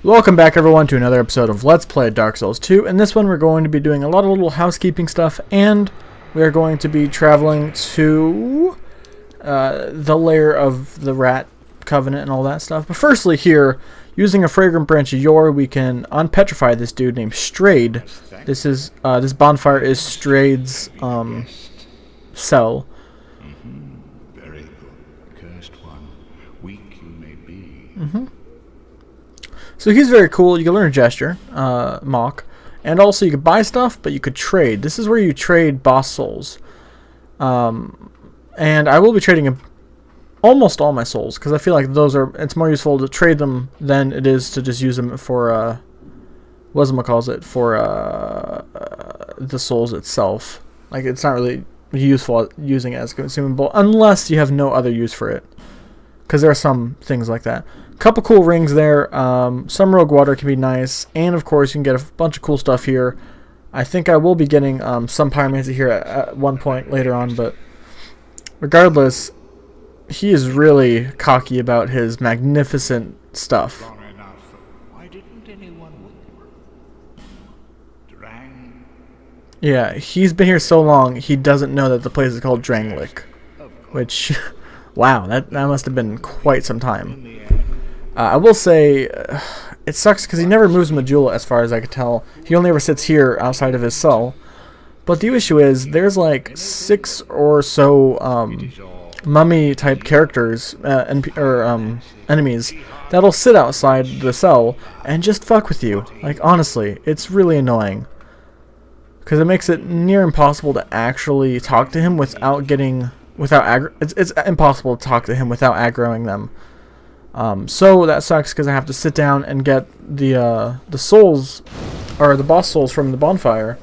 Welcome back everyone to another episode of Let's Play Dark Souls 2. In this one we're going to be doing a lot of little housekeeping stuff, and we are going to be traveling to the lair of the rat covenant and all that stuff. But firstly here, using a fragrant branch of yore, we can unpetrify this dude named Strayed. This bonfire is Strayed's cell. Very good. Cursed one. Weak you may be. So he's very cool. You can learn a gesture, mock, and also you could buy stuff, but you could trade. This is where you trade boss souls. And I will be trading almost all my souls, because I feel like it's more useful to trade them than it is to just use them for, for the souls itself. Like, it's not really useful using it as consumable, unless you have no other use for it. Because there are some things like that. Couple cool rings there. Some rogue water can be nice, and of course you can get a bunch of cool stuff here. I think I will be getting some pyromancy here at one point later on, but regardless, he is really cocky about his magnificent stuff. Long enough. Why didn't anyone Drang? Yeah, he's been here so long he doesn't know that the place is called Drangleic, which, wow, that must have been quite some time. I will say, it sucks because he never moves Majula as far as I could tell. He only ever sits here outside of his cell. But the issue is, there's like 6 or so mummy-type characters, enemies, that'll sit outside the cell and just fuck with you. Like, honestly, it's really annoying. Because it makes it near impossible to actually talk to him without getting... It's impossible to talk to him without aggroing them. So that sucks because I have to sit down and get the souls, or the boss souls from the bonfire,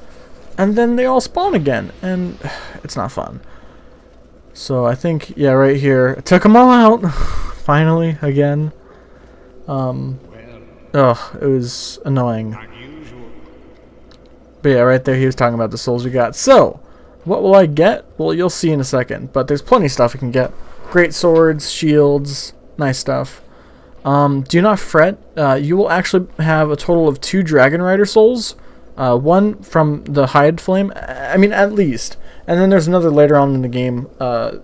and then they all spawn again, and it's not fun. So I think, yeah, right here, I took them all out, finally, again. It was annoying. But yeah, right there he was talking about the souls we got. So, what will I get? Well, you'll see in a second, but there's plenty of stuff you can get. Great swords, shields, nice stuff. Do not fret. You will actually have a total of 2 Dragon Rider souls. One from the Hide Flame. I mean, at least. And then there's another later on in the game,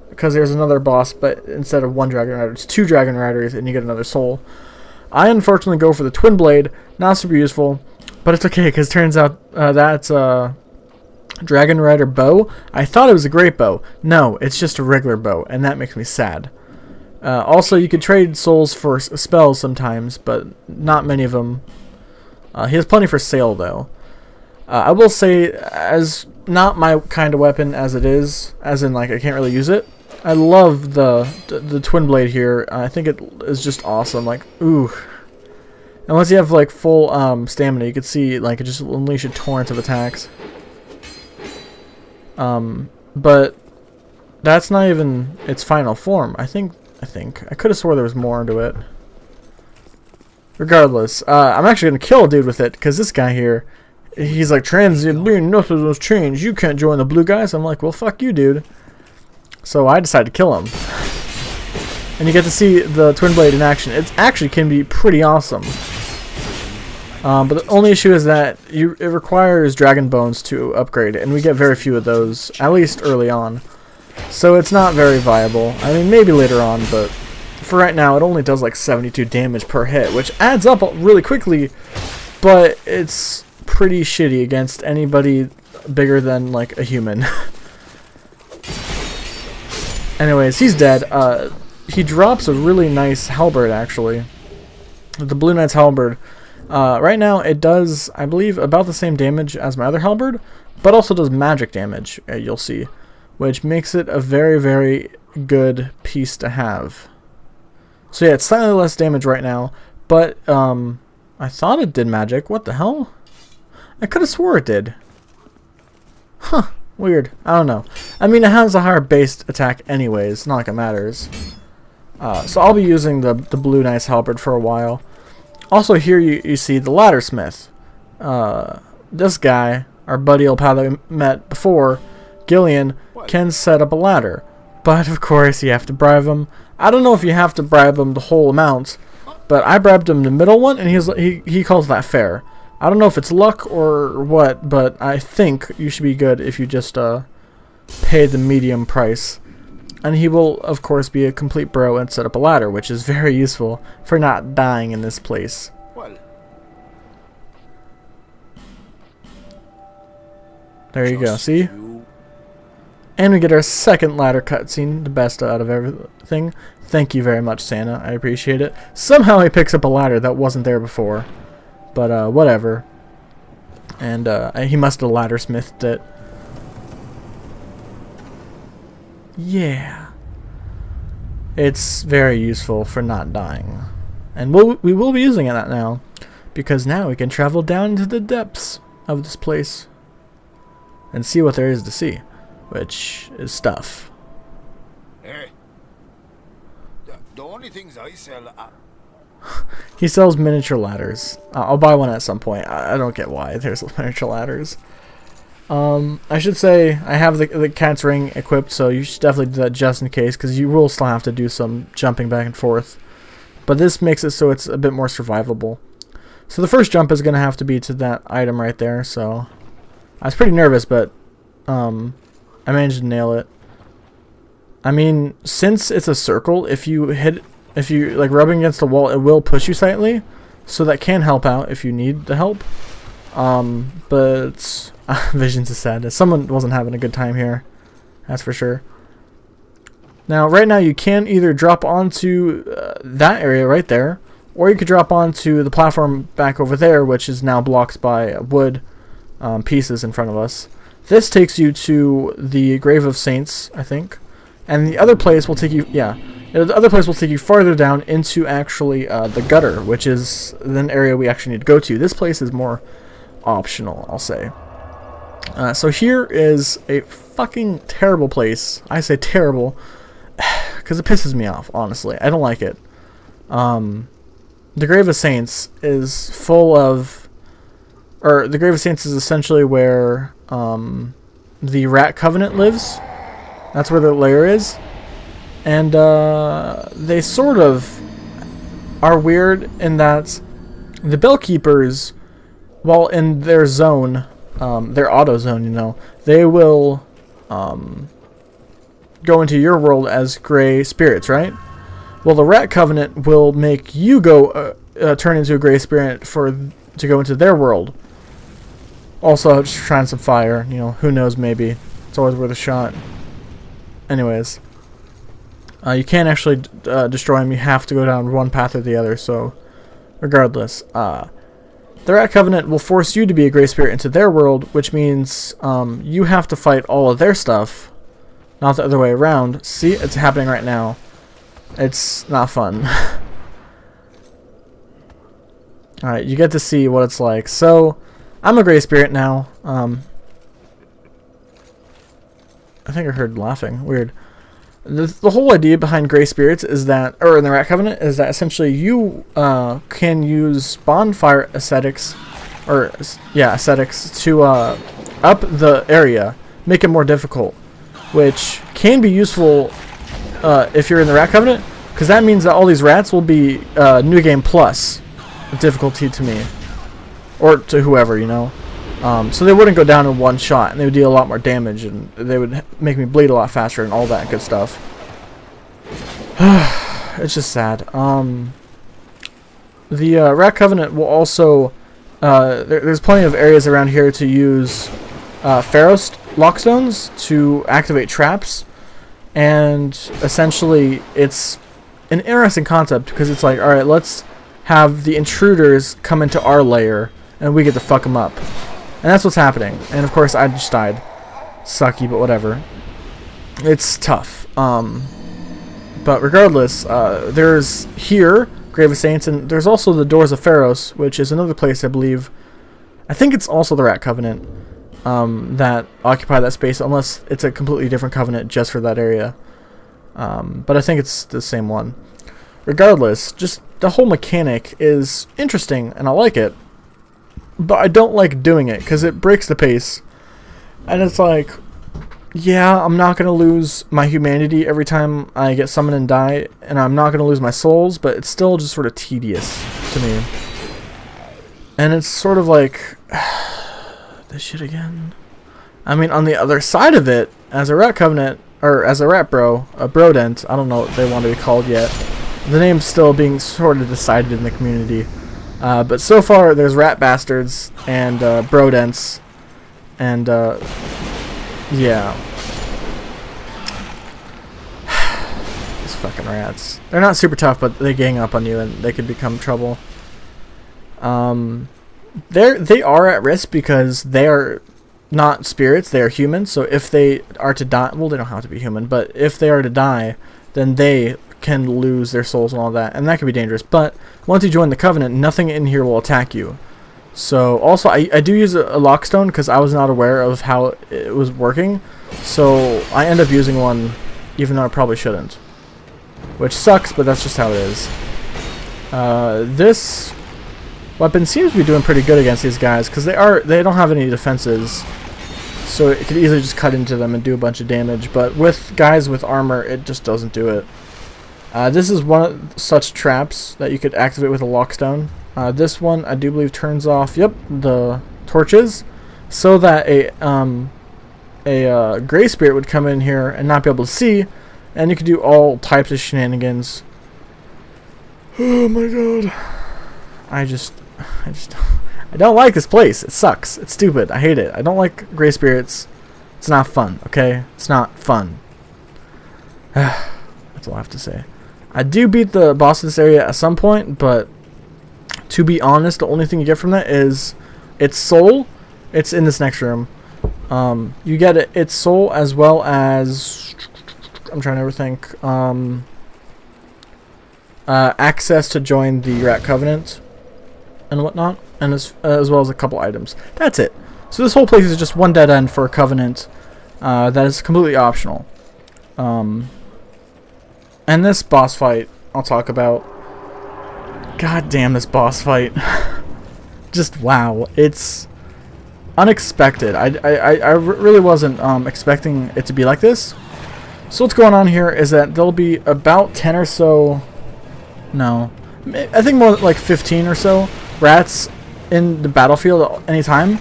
because there's another boss, but instead of 1 Dragon Rider, it's 2 Dragon Riders, and you get another soul. I unfortunately go for the Twin Blade. Not super useful, but it's okay, because it turns out that's Dragon Rider bow. I thought it was a great bow. No, it's just a regular bow, and that makes me sad. Also, you could trade souls for spells sometimes, but not many of them. He has plenty for sale, though. I will say, as not my kind of weapon as it is, as in, like, I can't really use it, I love the Twin Blade here. I think it is just awesome. Like, ooh. Unless you have, like, full stamina, you can see, like, it just unleash a torrent of attacks. But that's not even its final form. I think I could have swore there was more into it. Regardless, I'm actually gonna kill a dude with it, because this guy here, he's like, transient being nothing was changed. You can't join the blue guys. I'm like, well, fuck you, dude. So I decided to kill him. And you get to see the Twin Blade in action. It actually can be pretty awesome. But the only issue is that it requires dragon bones to upgrade, and we get very few of those, at least early on. So it's not very viable. I mean, maybe later on, but for right now, it only does like 72 damage per hit, which adds up really quickly, but it's pretty shitty against anybody bigger than like a human. Anyways, he's dead. He drops a really nice halberd, actually. The Blue Knight's halberd. Right now, it does, I believe, about the same damage as my other halberd, but also does magic damage, you'll see, which makes it a very, very good piece to have. So yeah, it's slightly less damage right now, but I thought it did magic. What the hell? I could have swore it did. Huh, weird. I don't know. I mean, it has a higher base attack anyways, not like it matters. So I'll be using the Blue Knight's halberd for a while. Also here you see the Ladder Smith. This guy, our buddy old pal that we met before, Gillian, can set up a ladder. But of course you have to bribe him. I don't know if you have to bribe him the whole amount, But I grabbed him the middle one, and he calls that fair. I don't know if it's luck or what, but I think you should be good if you just pay the medium price. And he will, of course, be a complete bro and set up a ladder, which is very useful for not dying in this place. Well, There you go, see? And we get our second ladder cutscene, the best out of everything. Thank you very much, Santa. I appreciate it. Somehow he picks up a ladder that wasn't there before. But, whatever. And, he must have laddersmithed it. Yeah. It's very useful for not dying. And we will be using that now. Because now we can travel down into the depths of this place. And see what there is to see. Which is stuff. hey. The only things I sell are... He sells miniature ladders. I'll buy one at some point. I don't get why there's miniature ladders. I should say I have the cat's ring equipped, so you should definitely do that just in case, because you will still have to do some jumping back and forth. But this makes it so it's a bit more survivable. So the first jump is going to have to be to that item right there, so... I was pretty nervous, but I managed to nail it. I mean, since it's a circle, if you like rubbing against the wall, it will push you slightly, so that can help out if you need the help. But visions of sadness. Someone wasn't having a good time here, that's for sure. Now, right now, you can either drop onto that area right there, or you could drop onto the platform back over there, which is now blocked by wood pieces in front of us. This takes you to the Grave of Saints, I think, and the other place will take you, the other place will take you farther down into actually the gutter, which is an area we actually need to go to. This place is more optional, I'll say. So here is a fucking terrible place. I say terrible because it pisses me off, honestly. I don't like it. The Grave of Saints is full of... Or, the Grave of Saints is essentially where the Rat Covenant lives. That's where their lair is. And they sort of are weird in that the Bellkeepers, while in their zone, their auto zone, you know, they will go into your world as gray spirits, right? Well, the Rat Covenant will make you go turn into a gray spirit to go into their world. Also, just trying some fire, you know, who knows, maybe. It's always worth a shot. Anyways. You can't actually destroy them, you have to go down one path or the other, so... Regardless, the Rat Covenant will force you to be a gray spirit into their world, which means you have to fight all of their stuff, not the other way around. See, it's happening right now. It's not fun. Alright, you get to see what it's like. So... I'm a gray spirit now. I think I heard laughing. Weird. The whole idea behind gray spirits is that, or in the Rat Covenant, is that essentially you can use bonfire ascetics, ascetics to up the area, make it more difficult, which can be useful if you're in the Rat Covenant, because that means that all these rats will be New Game Plus difficulty to me. Or to whoever, you know. So they wouldn't go down in one shot, and they would deal a lot more damage, and they would make me bleed a lot faster, and all that good stuff. It's just sad. The Rat Covenant will also... there's plenty of areas around here to use Pharaoh's Lockstones to activate traps, and essentially it's an interesting concept, because it's like, alright, let's have the intruders come into our lair, and we get to fuck them up. And that's what's happening. And of course, I just died. Sucky, but whatever. It's tough. But regardless, there's here, Grave of Saints, and there's also the Doors of Pharaoh's, which is another place, I believe. I think it's also the Rat Covenant that occupy that space, unless it's a completely different covenant just for that area. But I think it's the same one. Regardless, just the whole mechanic is interesting, and I like it. But I don't like doing it, because it breaks the pace. And it's like, yeah, I'm not going to lose my humanity every time I get summoned and die, and I'm not going to lose my souls, but it's still just sort of tedious to me. And it's sort of like, this shit again. I mean, on the other side of it, as a rat covenant, or as a rat bro, a brodent, I don't know what they want to be called yet. The name's still being sort of decided in the community. But so far, there's rat bastards and brodents, and yeah. These fucking rats. They're not super tough, but they gang up on you and they could become trouble. They are at risk because they are not spirits, they are humans, so if they are to die, well, they don't have to be human, but if they are to die, then they can lose their souls and all that, and that could be dangerous. But once you join the Covenant, nothing in here will attack you. So also, I do use a lockstone because I was not aware of how it was working, so I end up using one even though I probably shouldn't, which sucks, but that's just how it is. This weapon seems to be doing pretty good against these guys because they don't have any defenses, so it could easily just cut into them and do a bunch of damage. But with guys with armor, it just doesn't do it. This is one of such traps that you could activate with a lockstone. This one I do believe turns off, the torches, so that a gray spirit would come in here and not be able to see, and you could do all types of shenanigans. Oh my god. I don't like this place. It sucks. It's stupid. I hate it. I don't like gray spirits. It's not fun, okay? It's not fun. That's all I have to say. I do beat the boss of this area at some point, but to be honest, the only thing you get from that is its soul. It's in this next room. You get its soul as well as, I'm trying to overthink, access to join the Rat Covenant and whatnot, and as well as a couple items. That's it. So this whole place is just one dead end for a Covenant that is completely optional. And this boss fight I'll talk about. God damn, this boss fight. Just wow. It's unexpected. I really wasn't expecting it to be like this. So what's going on here is that there'll be about 10 or so, no, I think more like 15 or so rats in the battlefield at any time.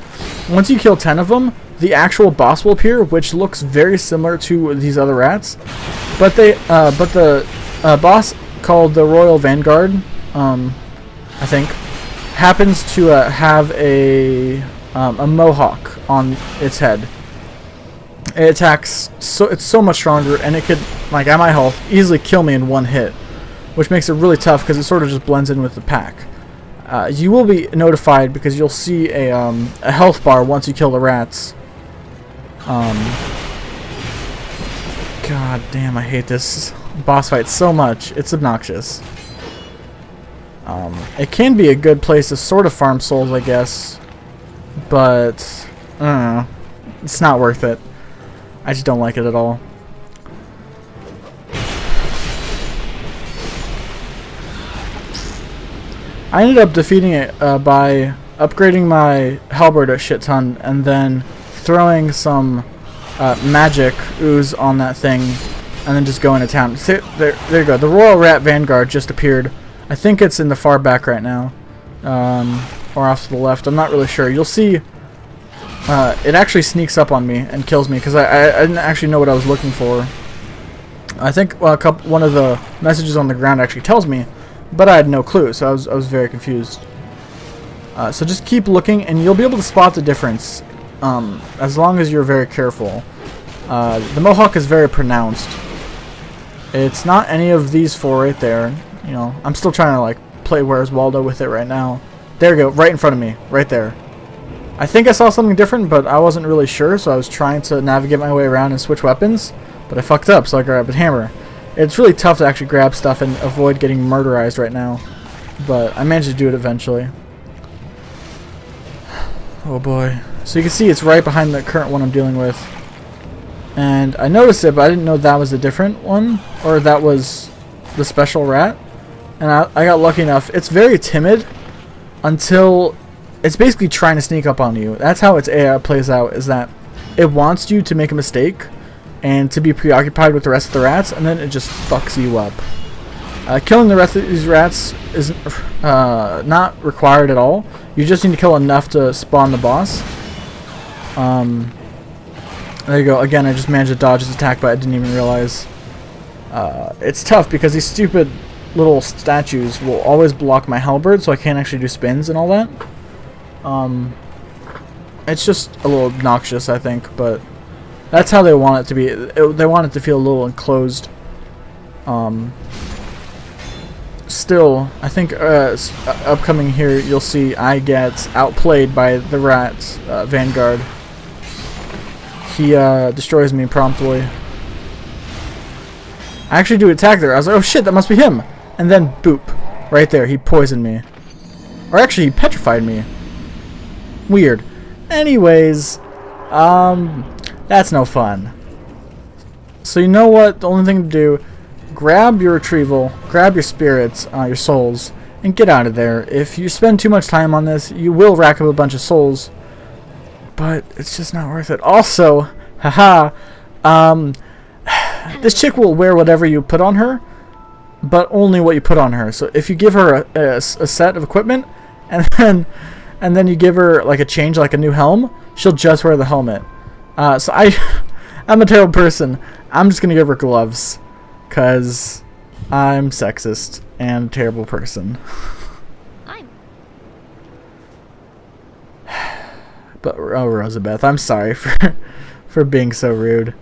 Once you kill 10 of them, the actual boss will appear, which looks very similar to these other rats. But the boss called the Royal Vanguard, I think, happens to have a mohawk on its head. It attacks, so it's so much stronger, and it could, like at my health, easily kill me in one hit, which makes it really tough because it sort of just blends in with the pack. You will be notified because you'll see a health bar once you kill the rats. God damn, I hate this boss fight so much. It's obnoxious. It can be a good place to sort of farm souls, I guess, but I don't know. It's not worth it. I just don't like it at all. I ended up defeating it by upgrading my halberd a shit ton and then throwing some magic ooze on that thing and then just going to town. See, there you go. The Royal Rat Vanguard just appeared. I think it's in the far back right now, or off to the left. I'm not really sure. You'll see it actually sneaks up on me and kills me because I didn't actually know what I was looking for. I think one of the messages on the ground actually tells me, but I had no clue, so I was very confused. So just keep looking, and you'll be able to spot the difference as long as you're very careful. The mohawk is very pronounced. It's not any of these four right there. You know, I'm still trying to like play Where's Waldo with it right now. There we go, right in front of me, right there. I think I saw something different, but I wasn't really sure, so I was trying to navigate my way around and switch weapons, but I fucked up, so I grabbed a hammer. It's really tough to actually grab stuff and avoid getting murderized right now, but I managed to do it eventually. Oh boy. So you can see it's right behind the current one I'm dealing with. And I noticed it, but I didn't know that was a different one, or that was the special rat. And I got lucky enough. It's very timid until it's basically trying to sneak up on you. That's how its AI plays out, is that it wants you to make a mistake, and to be preoccupied with the rest of the rats, and then it just fucks you up. Killing the rest of these rats is not required at all. You just need to kill enough to spawn the boss. There you go. Again, I just managed to dodge his attack, but I didn't even realize. It's tough because these stupid little statues will always block my halberd, so I can't actually do spins and all that. It's just a little obnoxious, I think, but that's how they want it to be. They want it to feel a little enclosed. Still, I think upcoming here, you'll see I get outplayed by the rat's vanguard. He destroys me promptly. I actually do attack there. I was like, oh shit, that must be him. And then, boop. Right there, he poisoned me. Or actually, he petrified me. Weird. Anyways, that's no fun. So you know what? The only thing to do, grab your retrieval, grab your spirits, your souls, and get out of there. If you spend too much time on this, you will rack up a bunch of souls. But it's just not worth it. Also, haha, this chick will wear whatever you put on her, but only what you put on her. So if you give her a set of equipment, and then you give her like a change, like a new helm, she'll just wear the helmet. So I'm a terrible person. I'm just gonna give her gloves, cause I'm sexist and a terrible person. But oh, Rosabeth, I'm sorry for being so rude.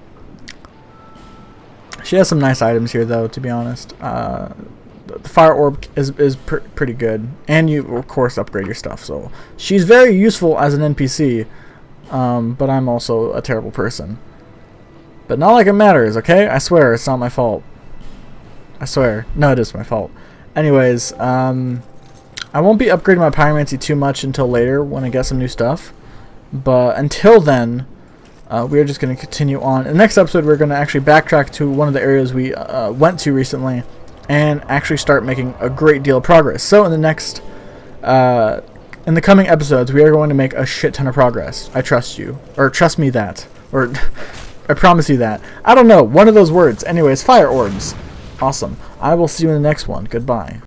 She has some nice items here, though. To be honest, the fire orb is pretty good, and you of course upgrade your stuff. So she's very useful as an NPC. But I'm also a terrible person. But not like it matters, okay? I swear it's not my fault. I swear. No, it is my fault. Anyways, I won't be upgrading my pyromancy too much until later when I get some new stuff. But until then, we are just going to continue on. In the next episode, we're going to actually backtrack to one of the areas we went to recently and actually start making a great deal of progress. So in the next, in the coming episodes, we are going to make a shit ton of progress. I trust you. Or trust me that. Or I promise you that. I don't know. One of those words. Anyways, fire orbs. Awesome. I will see you in the next one. Goodbye.